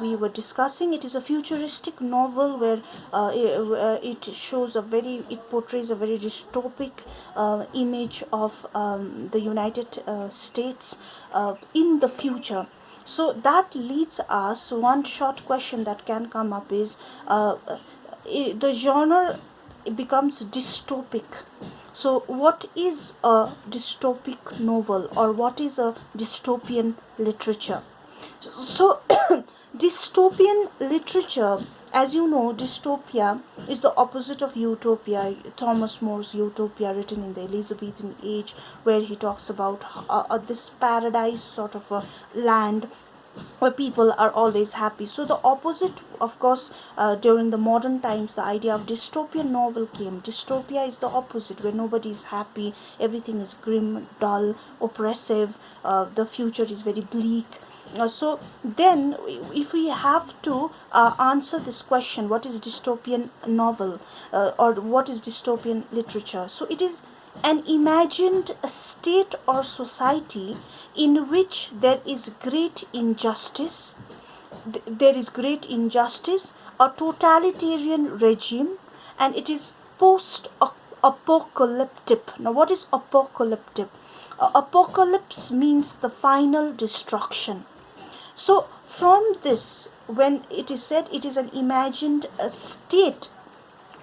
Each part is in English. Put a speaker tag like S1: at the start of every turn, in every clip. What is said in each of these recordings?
S1: we were discussing. It is a futuristic novel where it portrays a very dystopic image of the United States in the future. So that leads us, one short question that can come up is, the genre becomes dystopic. So what is a dystopic novel, or what is a dystopian literature? So dystopian literature, as you know, dystopia is the opposite of utopia. Thomas More's Utopia, written in the Elizabethan age, where he talks about this paradise sort of a land where people are always happy. So the opposite, of course, during the modern times, the idea of dystopian novel came. Dystopia is the opposite, where nobody is happy, everything is grim, dull, oppressive, the future is very bleak. So then, if we have to answer this question, what is dystopian novel, or what is dystopian literature? So it is an imagined state or society in which there is great injustice, a totalitarian regime, and it is post-apocalyptic. Now, what is apocalyptic? Apocalypse means the final destruction. So from this, when it is said it is an imagined state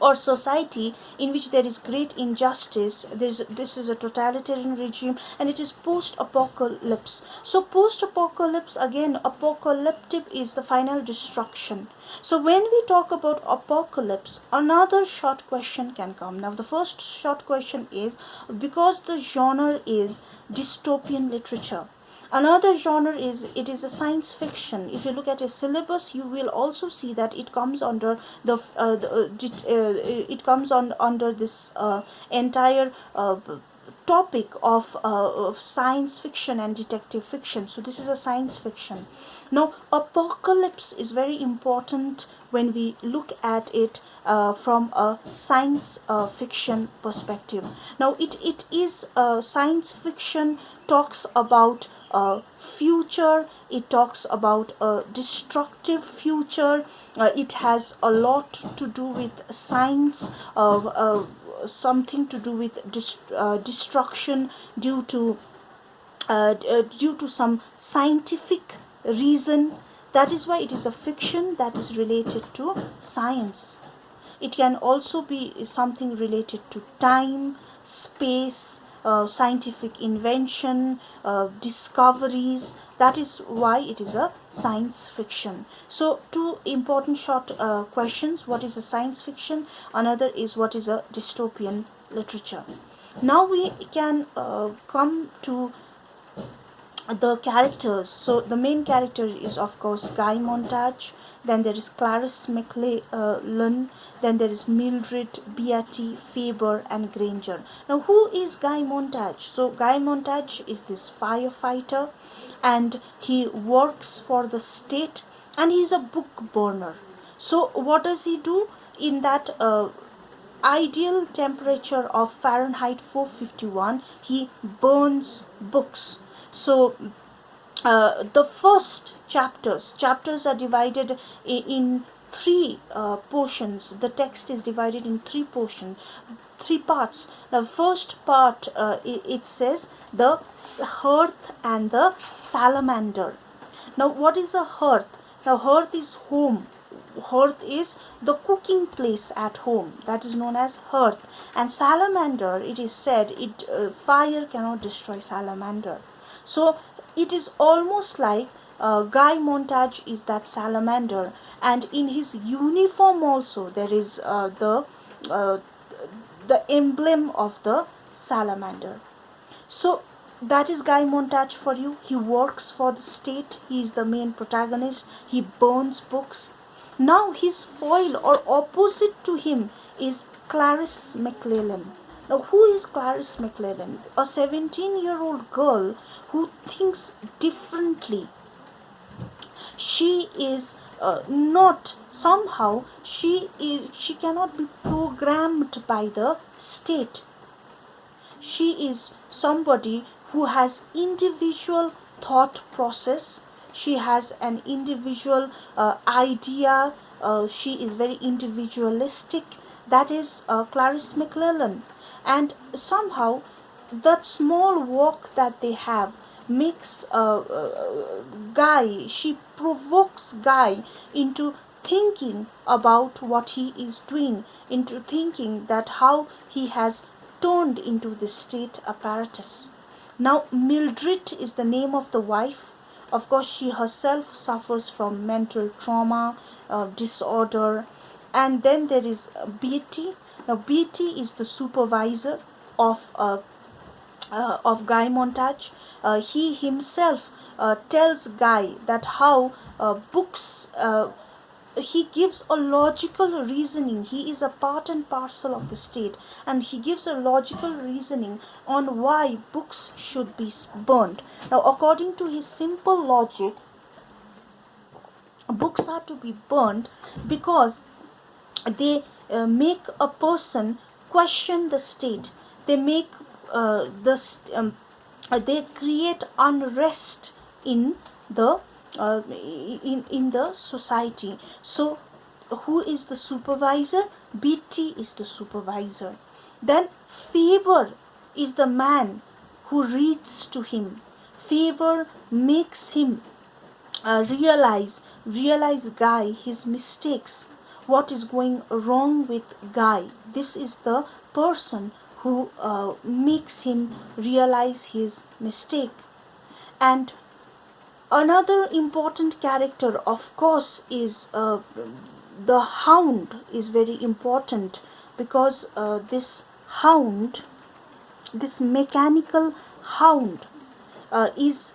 S1: or society in which there is great injustice, this is a totalitarian regime, and it is post-apocalypse. So post-apocalypse, again, apocalyptic is the final destruction. So when we talk about apocalypse, another short question can come. Now the first short question is, because the genre is dystopian literature, another genre is, it is a science fiction. If you look at a syllabus, you will also see that it comes under under this entire topic of science fiction and detective fiction. So this is a science fiction. Now apocalypse is very important when we look at it from a science fiction perspective. Now it is science fiction talks about future, it talks about a destructive future, it has a lot to do with science, something to do with destruction due to some scientific reason. That is why it is a fiction that is related to science. It can also be something related to time, space, scientific invention, discoveries. That is why it is a science fiction. So two important short questions: what is a science fiction? Another is, what is a dystopian literature? Now we can come to the characters. So the main character is, of course, Guy Montage. Then there is Clarice McLellan. Then there is Mildred, Beatty, Faber, and Granger. Now, who is Guy Montage? So Guy Montage is this firefighter, and he works for the state, and he is a book burner. So what does he do? In that ideal temperature of Fahrenheit 451, he burns books. So the first chapters are divided in three portions. The text is divided in three parts. The first part, it says the hearth and the salamander. Now what is a hearth? Now hearth is home. Hearth is the cooking place at home. That is known as hearth. And salamander, it is said, fire cannot destroy salamander. So it is almost like Guy Montage is that salamander, and in his uniform also there is the emblem of the salamander. So that is Guy Montage for you. He works for the state. He is the main protagonist. He burns books. Now his foil or opposite to him is Clarice McLellan. Now who is Clarice McLellan? A 17-year-old girl who thinks differently. She is not, somehow she cannot be programmed by the state. She is somebody who has individual thought process. she has an individual idea, she is very individualistic. That is Clarice McClellan. And somehow that small walk that they have makes Guy, she provokes Guy into thinking about what he is doing, into thinking that how he has turned into the state apparatus. Now, Mildred is the name of the wife. Of course, she herself suffers from mental trauma, disorder. And then there is Beatty. Now, Beatty is the supervisor of Guy Montage. He himself tells Guy that how books, he gives a logical reasoning. He is a part and parcel of the state, and he gives a logical reasoning on why books should be burned. Now, according to his simple logic, books are to be burned because they make a person question the state. They make they create unrest in the in the society. So, who is the supervisor? BT is the supervisor. Then Favor is the man who reads to him. Favor makes him realize Guy his mistakes, what is going wrong with Guy. This is the person who makes him realize his mistake. And another important character, of course, is the Hound is very important, because this hound, this mechanical hound, is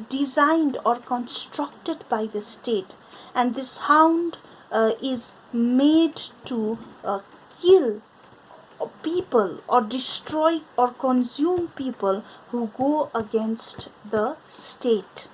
S1: designed or constructed by the state, and this hound is made to kill people or destroy or consume people who go against the state.